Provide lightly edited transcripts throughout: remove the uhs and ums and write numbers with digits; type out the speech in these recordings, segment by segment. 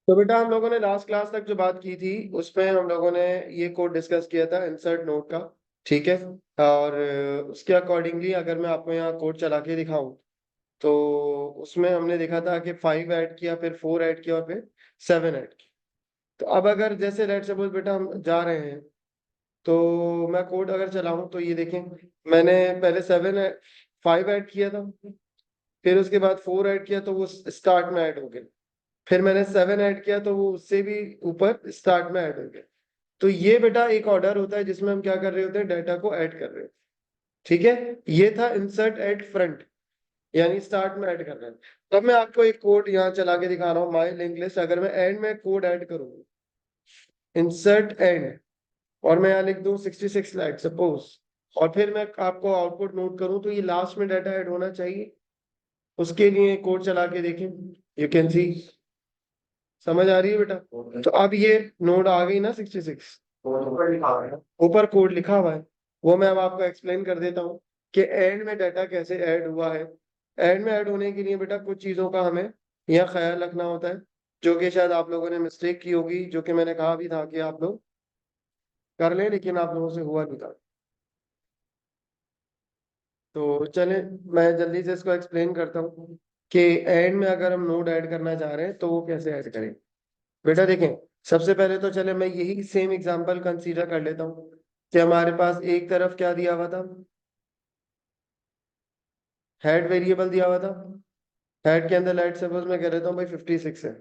तो बेटा हम लोगों ने लास्ट क्लास तक जो बात की थी उसमें हम लोगों ने ये कोड डिस्कस किया था इंसर्ट नोड का। ठीक है। और उसके अकॉर्डिंगली अगर मैं आपको यहाँ कोड चला के दिखाऊं तो उसमें हमने देखा था कि 5 ऐड किया, फिर 4 ऐड किया और फिर 7 ऐड किया। तो अब अगर जैसे लेट्स सपोज बेटा हम जा रहे हैं तो मैं कोड अगर चलाऊं तो ये देखें, मैंने पहले 5 ऐड किया था, फिर उसके बाद 4 ऐड किया तो वो स्टार्ट में ऐड हो गया, फिर मैंने 7 ऐड किया तो वो उससे भी ऊपर स्टार्ट में ऐड हो गया। तो ये बेटा एक ऑर्डर होता है जिसमें हम क्या कर रहे होते हैं, डाटा को ऐड कर रहे हैं। ठीक है। ये था इंसर्ट एट फ्रंट, यानी स्टार्ट में ऐड कर रहे हैं। तब मैं आपको एक कोड यहाँ चला के दिखा रहा हूँ, माई लिंक लिस्ट। अगर मैं एंड में कोड ऐड करूँ, इंसर्ट एंड, और मैं यहाँ लिख दूँ 66 लाइट सपोज, और फिर मैं आपको आउटपुट नोट करूँ तो ये लास्ट में डाटा ऐड होना चाहिए। उसके लिए कोड चला के देखें, यू कैन सी। समझ आ रही है बेटा? तो अब ये नोड आ गई ना 66, ऊपर कोड लिखा हुआ है, वो मैं अब आपको एक्सप्लेन कर देता हूँ कि एंड में डाटा कैसे ऐड हुआ है। एंड में ऐड होने के लिए बेटा कुछ चीजों का हमें यहाँ ख्याल रखना होता है, जो कि शायद आप लोगों ने मिस्टेक की होगी, जो कि मैंने कहा भी था कि आप लोग कर लें, लेकिन आप लोगों से हुआ नहीं था। तो चले, मैं जल्दी से इसको एक्सप्लेन करता हूँ कि एंड में अगर हम नोड ऐड करना चाह रहे हैं तो वो कैसे ऐड करें। बेटा देखें, सबसे पहले तो चले मैं यही सेम एग्जांपल कंसीडर कर लेता हूँ कि हमारे पास एक तरफ क्या दिया हुआ था, हेड वेरिएबल दिया हुआ था। हेड के अंदर लेट सपोज मैं कह देता हूँ भाई 56 है।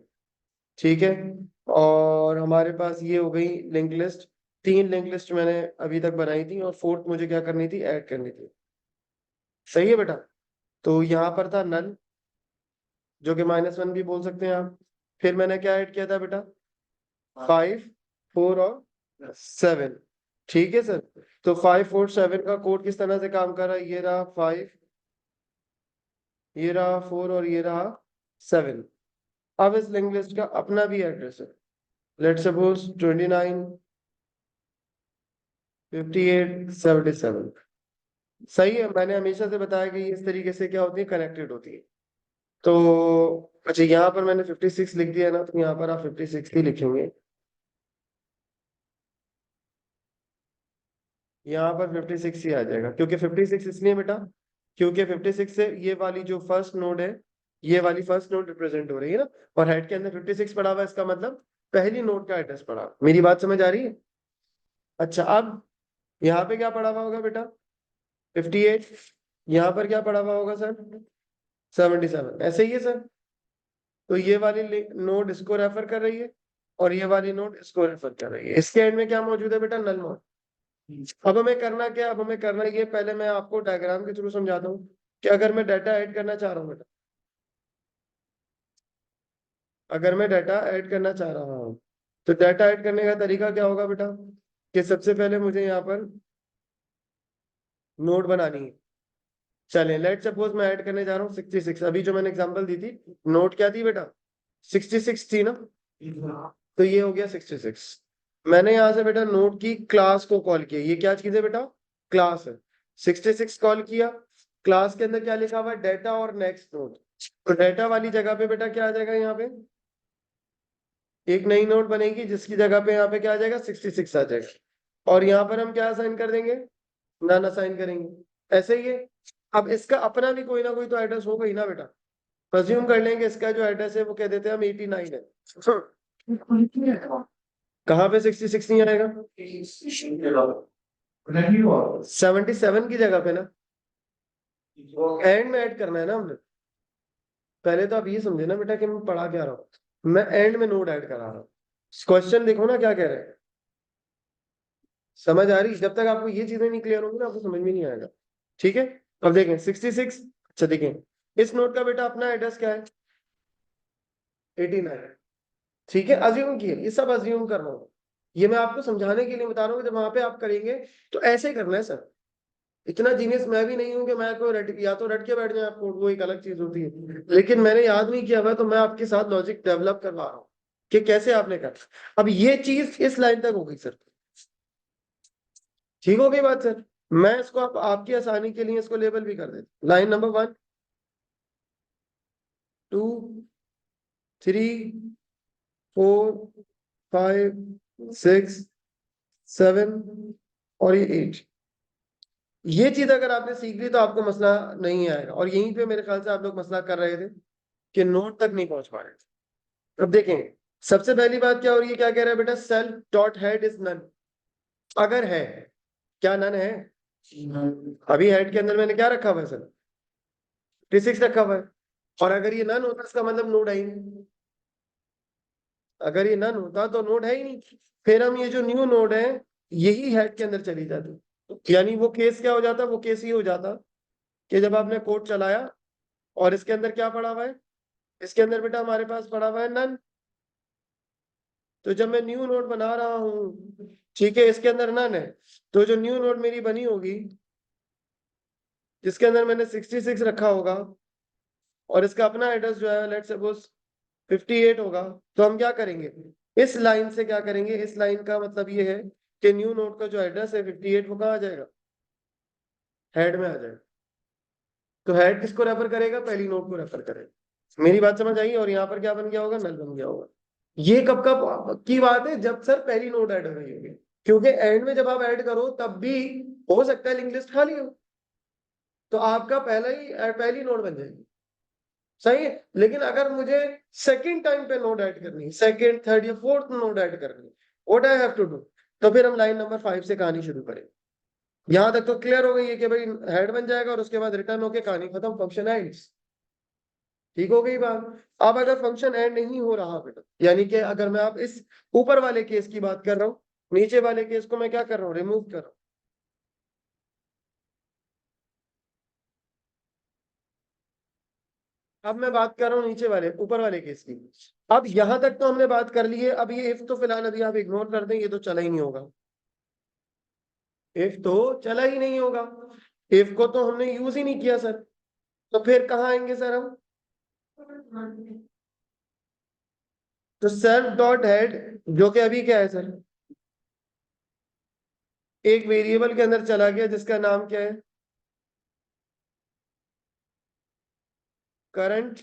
ठीक है। और हमारे पास ये हो गई लिंक लिस्ट, 3 लिंक लिस्ट मैंने अभी तक बनाई थी और फोर्थ मुझे क्या करनी थी, ऐड करनी थी। सही है बेटा? तो यहाँ पर था नल, जो कि -1 भी बोल सकते हैं आप। फिर मैंने क्या ऐड किया था बेटा, 5, 4 और 7। ठीक है सर। तो 5, 4, 7 का कोड किस तरह से काम कर रहा है, ये रहा 5, ये रहा 4 और ये रहा 7। अब इस लिंक लिस्ट का अपना भी एड्रेस है, लेट्स सपोज 29, 58, 77। सही है। मैंने हमेशा से बताया कि ये इस तरीके से क्या होती है, कनेक्टेड होती है। तो अच्छा, यहाँ पर मैंने 56 लिख दिया ना, तो यहाँ पर आप 56 ही लिखेंगे। यहाँ पर 56 ही आ जाएगा, क्योंकि 56 इसलिए बेटा, क्योंकि 56 से ये वाली जो फर्स्ट नोड है, ये वाली फर्स्ट नोड रिप्रेजेंट हो रही है ना, और हेड के अंदर 56 पड़ा हुआ है, इसका मतलब पहली नोड का एड्रेस पड़ा। मेरी बात समझ आ रही है? अच्छा, अब यहाँ पे क्या पड़ा हुआ होगा बेटा, 58। यहाँ पर क्या पड़ा हुआ होगा सर, 77। ऐसे ही है सर। तो ये वाली नोड इसको रेफर कर रही है और ये वाली नोड इसको रेफर कर रही है। इसके एंड में क्या मौजूद है बेटा, नल नोड। अब हमें करना क्या, अब हमें करना ये, पहले मैं आपको डायग्राम के थ्रू समझाता हूँ कि अगर मैं डाटा ऐड करना चाह रहा हूँ बेटा, अगर मैं डाटा ऐड करना चाह रहा हूँ तो डाटा ऐड करने का तरीका क्या होगा बेटा, कि सबसे पहले मुझे यहाँ पर नोड बनानी है। चले लेट सपोज मैं ऐड करने जा रहा हूँ 66। अभी जो मैंने एग्जांपल दी थी, नोड क्या थी बेटा, 66 थी ना। तो ये हो गया 66। मैंने यहाँ से बेटा नोड की क्लास को कॉल किया। ये क्या चीज है बेटा, क्लास है। 66 कॉल किया, क्लास के अंदर क्या लिखा हुआ है, डाटा और नेक्स्ट नोड। तो डाटा वाली जगह पे बेटा क्या आ जाएगा, यहाँ पे एक नई नोड बनेगी जिसकी जगह पे यहाँ पे क्या आ जाएगा, 66 आ जाएगा। और यहाँ पर हम क्या असाइन कर देंगे, नन असाइन करेंगे। ऐसे ही है। अब इसका अपना भी कोई ना कोई तो एड्रेस होगा ही ना बेटा। अज्यूम कर लेंगे इसका जो एड्रेस है वो कह देते हैं हम 89 है। कहाँ पे 66 नहीं आएगा, 77 की जगह पे ना। एंड में ऐड करना है ना हमने। पहले तो आप ये समझे ना बेटा कि मैं पढ़ा क्या रहा हूँ, मैं एंड में नोड ऐड करा रहा हूँ। क्वेश्चन देखो ना क्या कह रहे हैं, समझ आ रही? जब तक आपको ये चीजें नहीं क्लियर होंगी ना, आपको समझ में नहीं आएगा। ठीक है। अब देखें 66। अच्छा देखें, इस नोड का बेटा अपना एड्रेस क्या है, 89। ठीक है, अज्यूम किए, ये सब अज्यूम कर रहा हूँ। ये मैं आपको समझाने के लिए बता रहा हूँ कि जब वहां पे आप करेंगे तो ऐसे ही करना है सर। इतना जीनियस मैं भी नहीं हूं कि मैं कोई रट, या तो रट के बैठ जाए आपको, वो एक अलग चीज होती है, लेकिन मैंने याद नहीं किया हुआ तो मैं आपके साथ लॉजिक डेवलप करवा रहा हूँ कि कैसे आपने करना। अब ये चीज इस लाइन तक हो गई सर, ठीक हो गई बात सर। मैं इसको आपकी आसानी के लिए इसको लेबल भी कर देता, लाइन नंबर 1, 2, 3, 4 5 6 7 और ये 8। ये चीज अगर आपने सीख ली तो आपको मसला नहीं आएगा। और यहीं पे मेरे ख्याल से आप लोग मसला कर रहे थे कि नोट तक नहीं पहुंच पा रहे थे। अब देखें, सबसे पहली बात क्या हो रही है, क्या कह रहा है बेटा, self dot head is none. अगर है, क्या नन है? अभी हेड के अंदर मैंने क्या रखा हुआ है सर? 56 रखा हुआ है। और अगर ये नन होता इसका मतलब नोड है ही नहीं। अगर ये नन होता तो नोड है ही नहीं। फिर हम ये जो न्यू नोड है यही हेड के अंदर चली जाती। यानी वो केस क्या हो जाता, वो केस ये हो जाता कि जब आपने कोड चलाया और इसके अंदर क्या पड़ा हुआ है, इसके अंदर बेटा हमारे पास पड़ा हुआ है नन। तो जब मैं न्यू नोड बना रहा हूं, ठीक है, इसके अंदर नन है, तो जो न्यू नोड मेरी बनी होगी जिसके अंदर मैंने 66 रखा होगा और इसका अपना एड्रेस जो है लेट्स सपोज 58 होगा, तो हम क्या करेंगे, इस लाइन से क्या करेंगे, इस लाइन का मतलब ये है कि न्यू नोड का जो एड्रेस है 58 वो कहाँ आ जाएगा, हेड में आ जाएगा। तो हेड किसको रेफर करेगा, पहली नोड को रेफर करेगा। मेरी बात समझ आई? और यहाँ पर क्या बन गया होगा, नल बन गया होगा। ये कब कब की बात है, जब सर पहली नोड ऐड हो रही होगी। क्योंकि एंड में जब आप ऐड करो तब भी हो सकता है लिंक लिस्ट खाली हो, तो आपका पहली नोड बन जाएगी। सही है। लेकिन अगर मुझे सेकंड टाइम पे नोड ऐड करनी है, सेकंड थर्ड या फोर्थ नोड ऐड करनी है, what I have to do, तो फिर हम लाइन नंबर 5 से कहानी शुरू करेंगे। यहां तक तो क्लियर हो गई है कि भाई हेड बन जाएगा और उसके बाद रिटर्न होके कहानी खत्म, फंक्शन एंड्स। ठीक हो गई बात। अब अगर फंक्शन एंड नहीं हो रहा बेटा, यानी कि अगर मैं आप इस ऊपर वाले केस की बात कर रहा हूँ, नीचे वाले केस को मैं क्या कर रहा हूँ, रिमूव कर रहा हूँ। अब मैं बात कर रहा हूँ नीचे वाले ऊपर वाले केस की। अब यहां तक तो हमने बात कर ली है। अब ये इफ तो फिलहाल अभी आप इग्नोर कर दें, ये तो चला ही नहीं होगा। इफ तो चला ही नहीं होगा, इफ को तो हमने यूज ही नहीं किया सर। तो फिर कहाँ आएंगे सर हम? तो सेल्फ डॉट हेड, जो कि अभी क्या है सर, एक वेरिएबल के अंदर चला गया जिसका नाम क्या है, current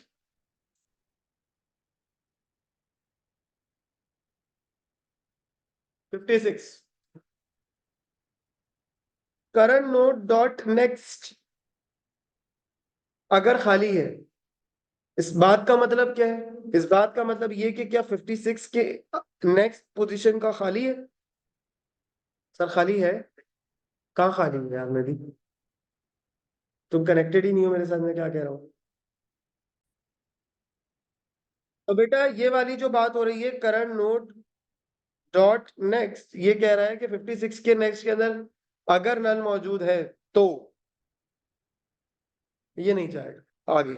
56। Current node dot next अगर खाली है, इस बात का मतलब क्या है, इस बात का मतलब ये कि क्या 56 के नेक्स्ट पोजीशन का खाली है? सर खाली है। कहाँ खाली है यार, मेरी तुम कनेक्टेड ही नहीं हो मेरे साथ, मैं क्या कह रहा हूँ। तो बेटा ये वाली जो बात हो रही है करंट नोड डॉट नेक्स्ट, ये कह रहा है कि 56 के नेक्स्ट के अंदर अगर नल मौजूद है तो ये नहीं जाएगा आगे,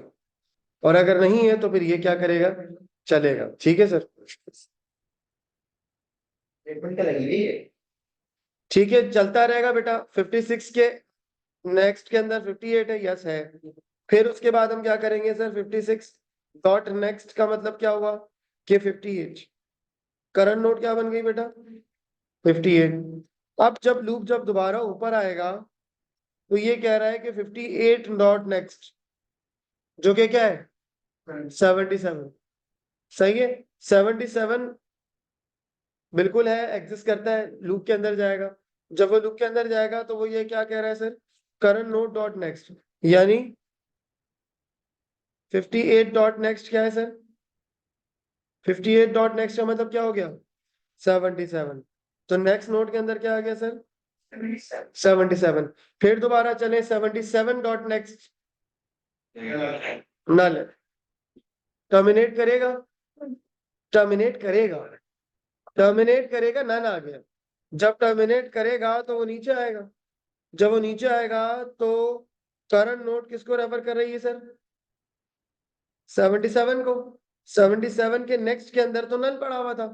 और अगर नहीं है तो फिर ये क्या करेगा, चलेगा। ठीक है सर, एक मिनट लगेगी ये। ठीक है, चलता रहेगा बेटा। 56 के नेक्स्ट के अंदर 58 है, यस है। फिर उसके बाद हम क्या करेंगे सर, 56 डॉट नेक्स्ट का मतलब क्या हुआ कि 58। करंट नोट क्या बन गई बेटा, 58। अब जब लूप जब दोबारा ऊपर आएगा तो ये कह रहा है कि 58 डॉट नेक्स्ट, जो कि क्या है 77। सही है, 77 बिल्कुल है, एग्जिस्ट करता है, लूप के अंदर जाएगा। जब वो लूप के अंदर जाएगा तो वो ये क्या कह रहा है sir, current node dot next, यानी 58 डॉट नेक्स्ट क्या है सर, 58 डॉट नेक्स्ट का मतलब क्या हो गया, 77। तो नेक्स्ट नोड के अंदर क्या आ गया सर, 77। फिर दोबारा चले 77 डॉट नेक्स्ट, नल टर्मिनेट करेगा, टर्मिनेट करेगा, टर्मिनेट करेगा, नन आ गया। जब टर्मिनेट करेगा तो वो नीचे आएगा। जब वो नीचे आएगा तो करंट नोड किसको रेफर कर रही है सर, 77 को। 77 के नेक्स्ट के अंदर तो नल पड़ा हुआ था,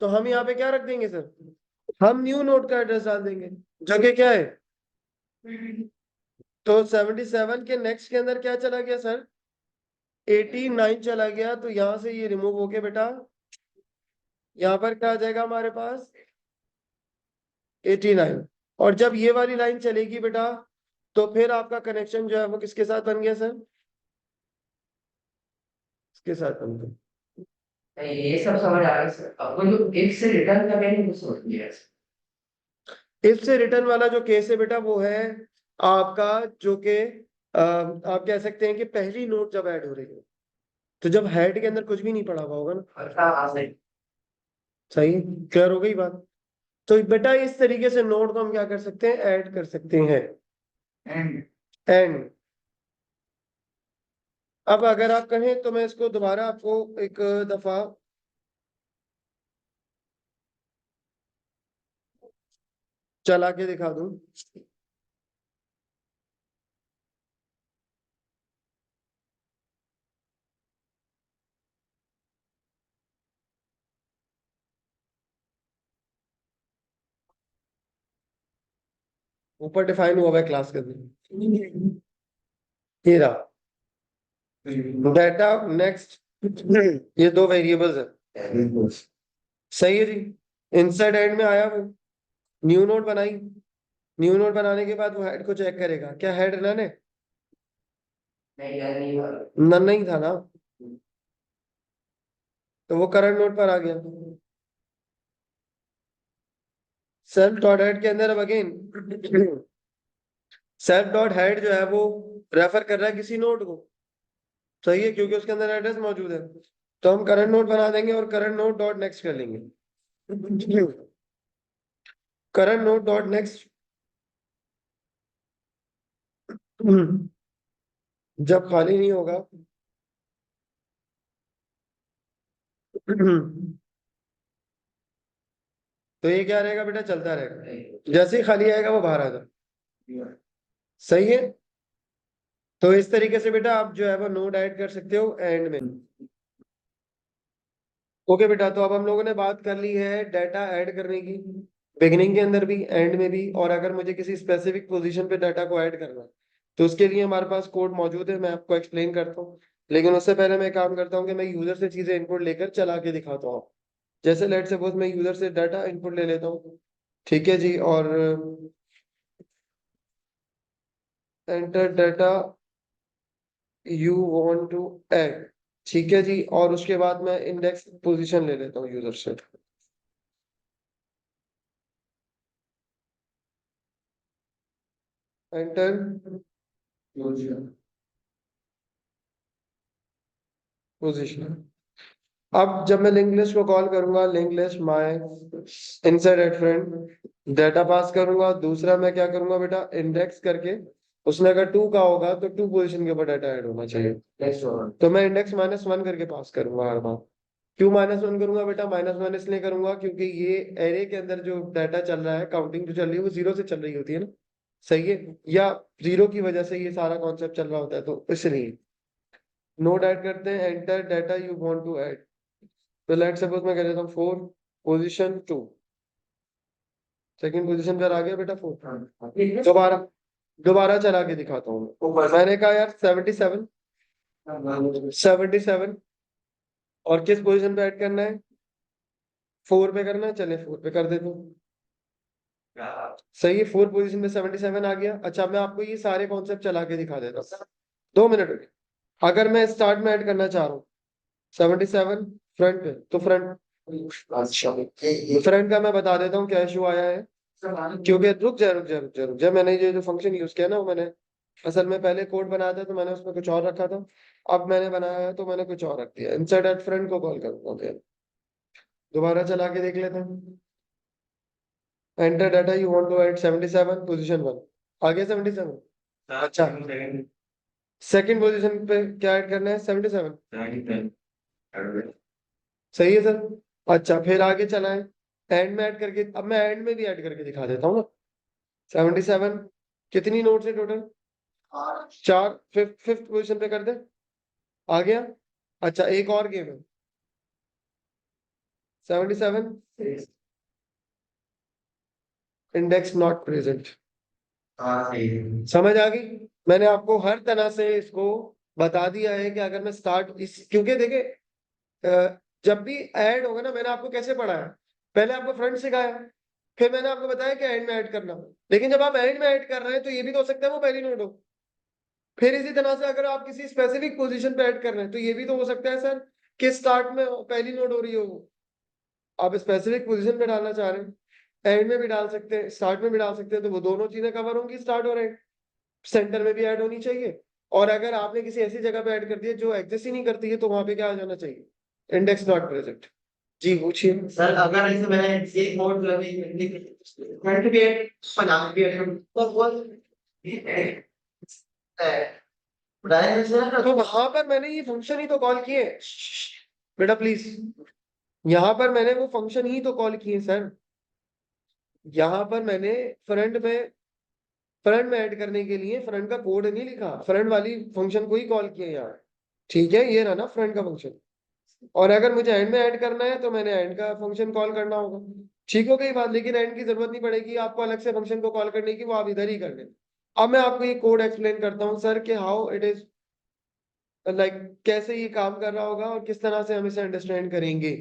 तो हम यहाँ पे क्या रख देंगे सर, हम न्यू नोड का एड्रेस डाल देंगे, जगह क्या है। तो 77 के नेक्स्ट के अंदर क्या चला गया सर, 89 चला गया। तो यहां से ये रिमूव होके बेटा यहाँ पर क्या आ जाएगा हमारे पास, 89। और जब ये वाली लाइन चलेगी बेटा तो फिर आपका कनेक्शन जो है वो किसके साथ बन गया सर, के साथ बनते हैं। ये सब समझ आ रहा है सर। अब वो जो इफ से रिटर्न का मैंने कुछ समझ लिया इफ से रिटर्न वाला जो केस है बेटा वो है आपका, जो कि आप कह सकते हैं कि पहली नोट जब ऐड हो रही है, तो जब हेड के अंदर कुछ भी नहीं पड़ा हुआ होगा ना। अच्छा सही। सही, क्लियर हो गई बात। तो बेटा इस तरीके से नोट को हम क्या कर सकते हैं, ऐड कर सकते हैं। एंड एंड अब अगर आप कहें तो मैं इसको दोबारा आपको एक दफा चला के दिखा दूं। ऊपर डिफाइन हुआ है क्लास के अंदर, ये रहा डेटा नेक्स्ट। ये दो वेरिएबल्स है, सही है जी। इंसर्ट एंड में आया वो, न्यू नोड बनाई, न्यू नोड बनाने के बाद वो हेड को चेक करेगा, क्या हेड नन है? नहीं यार नहीं हुआ। नन नहीं था ना, तो वो करंट नोड पर आ गया। सेल्फ डॉट हेड के अंदर अब अगेन सेल्फ डॉट हेड जो है वो रेफर कर रहा है किसी नोड को, सही है, क्योंकि उसके अंदर एड्रेस मौजूद है। तो हम करंट नोड बना देंगे और करंट नोड डॉट नेक्स्ट कर लेंगे। करंट नोड डॉट नेक्स्ट जब खाली नहीं होगा तो ये क्या रहेगा बेटा, चलता रहेगा, जैसे ही खाली आएगा वो बाहर आ जाए, सही है। तो इस तरीके से बेटा आप जो है वो नोड ऐड कर सकते हो एंड में। ओके बेटा, तो अब हम लोगों ने बात कर ली है डाटा ऐड करने की, बिगिनिंग के अंदर भी एंड में भी, और अगर मुझे किसी स्पेसिफिक पोजीशन पे डाटा को ऐड करना है तो उसके लिए हमारे पास कोड मौजूद है, मैं आपको एक्सप्लेन करता हूँ। लेकिन उससे पहले मैं काम करता हूँ कि मैं यूजर से चीजें इनपुट लेकर चला के दिखाता हूँ। जैसे लेट सपोज मैं यूजर से डाटा इनपुट ले लेता हूँ, ठीक है जी, और enter data you want to add, ठीक है जी, और उसके बाद मैं इंडेक्स पोजीशन ले लेता हूँ यूजर से। Enter position. अब जब मैं लिंक लिस्ट को कॉल करूंगा, link list my insert at front, data pass करूंगा। दूसरा मैं क्या करूंगा बेटा, इंडेक्स करके, उसमें अगर 2 का होगा तो 2 पोजीशन के ऊपर डाटा ऐड होना चाहिए, तो मैं इंडेक्स -1 करके पास करूंगा हर बार। क्यों -1 करूंगा बेटा, -1 इसलिए करूंगा क्योंकि ये एरे के अंदर जो डाटा चल रहा है, काउंटिंग जो चल रही है वो 0 से चल रही होती है ना, सही है, या 0 की वजह से ये सारा कॉन्सेप्ट चल रहा होता है, तो इसलिए नोड ऐड करते हैं, enter data you want to add. तो लेट सपोज मैं कह देता हूँ 4 पोजीशन 2, सेकंड पोजीशन पर आ गया बेटा 4। दोबारा दोबारा चला के दिखाता हूँ, मैंने कहा यार 77, 77, और किस पोजीशन पे ऐड करना है, 4 पे करना है, चले 4 पे कर देता हूँ, सही है, 4 पोजीशन पे 77 आ गया। अच्छा मैं आपको ये सारे कॉन्सेप्ट चला के दिखा देता हूँ, 2 मिनट रुकिए। अगर मैं स्टार्ट में ऐड करना चाह रहा हूँ 77 फ्रंट पे, तो फ्रंट, फ्रंट का मैं बता देता हूँ क्या इशू आया है, क्योंकि रुक जा, मैंने ये जो फंक्शन यूज किया ना, वो मैंने असल में पहले कोड बनाया था तो मैंने उसमें कुछ और रखा था, अब मैंने बनाया है तो मैंने कुछ और रख दिया। इंसर्ट एट फ्रंट को कॉल करूंगा फिर, दोबारा चला के देख लेते हैं। Enter data you want to add 77 position 1, आ गया 77। अच्छा सेकंड पोजीशन पे क्या ऐड करना है, 77, सही है सर। अच्छा फिर आगे चला है, एंड में ऐड करके, अब मैं एंड में भी ऐड करके दिखा देता हूँ ना। 77 कितनी नोट्स है टोटल, 4, फिफ्थ फिफ्थ पोजीशन पे कर दे, आ गया। अच्छा एक और गेम है, 77 इंडेक्स नॉट प्रेजेंट, समझ आ गई। मैंने आपको हर तरह से इसको बता दिया है कि अगर मैं स्टार्ट इस, क्योंकि देखे जब भी ऐड होगा ना, मैंने आपको कैसे पढ़ाया, पहले आपको फ्रंट सिखाया, फिर मैंने आपको बताया कि एंड में ऐड करना, लेकिन जब आप एंड में ऐड कर रहे हैं तो ये भी तो हो सकता है वो पहली नोट हो, फिर इसी तरह से अगर आप किसी स्पेसिफिक पोजीशन पे ऐड कर रहे हैं तो ये भी तो हो सकता है सर कि स्टार्ट में पहली नोड हो रही हो वो, आप स्पेसिफिक पोजीशन पे डालना चाह रहे हैं, एंड में भी डाल सकते हैं, स्टार्ट में भी डाल सकते हैं, तो वो दोनों चीजें कवर होंगी, स्टार्ट और एंड। सेंटर में भी ऐड होनी चाहिए, और अगर आपने किसी ऐसी जगह पे ऐड कर दिया जो एग्जिस्ट ही नहीं करती है तो वहां पे क्या आ जाना चाहिए, इंडेक्स नॉट प्रेजेंट। जी पूछिए। सर अगर ऐसे मैंने एक नोट फ्रंट भी है बना भी है तो वो तो वहां पर मैंने ये फंक्शन ही तो कॉल किए, बेटा प्लीज, यहाँ पर मैंने वो फंक्शन ही तो कॉल किए सर, यहाँ पर मैंने फ्रंट में ऐड करने के लिए फ्रंट का कोड नहीं लिखा, फ्रंट वाली फंक्शन को ही कॉल किया यहाँ। ठीक है, ये रहा ना फ्रंट का फंक्शन, और अगर मुझे एंड में ऐड करना है तो मैंने एंड का फंक्शन कॉल करना होगा। ठीक हो गई बात, लेकिन एंड की जरूरत नहीं पड़ेगी आपको अलग से फंक्शन को कॉल करने की, वो आप इधर ही कर लें। अब मैं आपको ये कोड एक्सप्लेन करता हूँ सर कि हाउ इट इज, लाइक कैसे ये काम कर रहा होगा और किस तरह से हम इसे अंडरस्टैंड करेंगे।